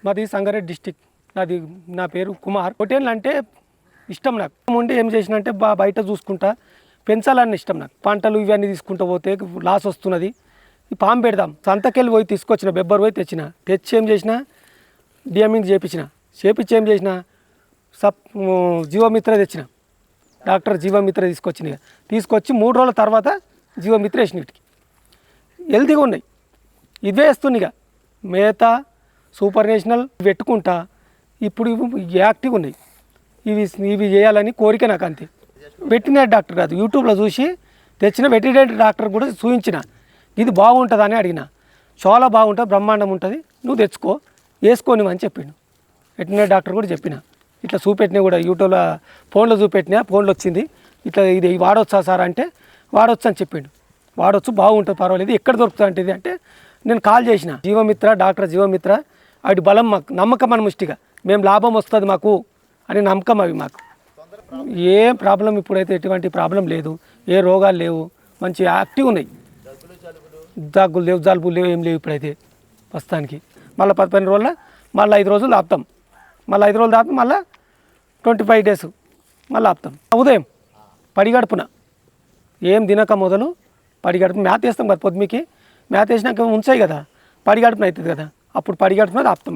మాది సంగారెడ్డి డిస్టిక్. నా పేరు కుమార్. హోటల్ అంటే ఇష్టం నాకు. ఉండి ఏం చేసిన అంటే బయట చూసుకుంటా పెంచాలని ఇష్టం నాకు. పంటలు ఇవన్నీ తీసుకుంటూ పోతే లాస్ వస్తున్నది. ఈ పాము పెడదాం సంతకెళ్ళి పోయి తీసుకొచ్చిన, బెబ్బర్ పోయి తెచ్చి ఏం చేసిన డిఎమింగ్ చేపించి ఏం చేసిన జీవమిత్ర తెచ్చిన. డాక్టర్ జీవమిత్ర తీసుకొచ్చి 3 రోజుల తర్వాత జీవమిత్ర వేసిన. వీటికి హెల్తీగా ఉన్నాయి. ఇవే వేస్తుంది. ఇక మేత సూపర్ నేషనల్ పెట్టుకుంటా ఇప్పుడు యాక్టివ్గా ఉన్నాయి. ఇవి చేయాలని కోరిక నాకు. అంతే. వెటర్నరీ డాక్టర్ కాదు, యూట్యూబ్లో చూసి తెచ్చిన. వెటర్నరీ డాక్టర్ కూడా చూపించిన, ఇది బాగుంటుంది అని అడిగిన. చాలా బాగుంటుంది, బ్రహ్మాండం ఉంటుంది, నువ్వు తెచ్చుకో వేసుకోని అని చెప్పిండు. వెటర్నరీ డాక్టర్ కూడా చెప్పిన. ఇట్లా చూపెట్టినా కూడా యూట్యూబ్లో ఫోన్లో చూపెట్టినా, ఫోన్లో వచ్చింది. ఇట్లా ఇది వాడవచ్చా సార్ అంటే వాడవచ్చు అని చెప్పిండు. వాడవచ్చు, బాగుంటుంది, పర్వాలేదు. ఎక్కడ దొరుకుతుంది అంటే నేను కాల్ చేసిన. డాక్టర్ జీవమిత్ర వాటి బలం మాకు నమ్మకం అని ముష్టిగా మేము లాభం వస్తుంది మాకు అని నమ్మకం. అవి మాకు ఏం ప్రాబ్లం ఇప్పుడైతే ఎటువంటి ప్రాబ్లం లేదు, ఏ రోగాలు లేవు, మంచి యాక్టివ్ ఉన్నాయి. దగ్గులు లేవు, జలుబులు లేవు, ఏం లేవు ఇప్పుడైతే ప్రస్తుతానికి. మళ్ళీ 15 రోజుల మళ్ళీ 5 రోజులు ఆపుతాం. మళ్ళీ 5 రోజులు ఆపి మళ్ళీ 25 days మళ్ళీ ఆపుతాం. ఉదయం పడిగడుపున ఏం తినక మొదలు పడిగడుపు మేత వేస్తాం కదా. పొద్దుమికి మేత వేసినాక ఉంచాయి కదా, పడిగడుపున అవుతుంది కదా, అప్పుడు పడిగడుపున ఆపుతాం.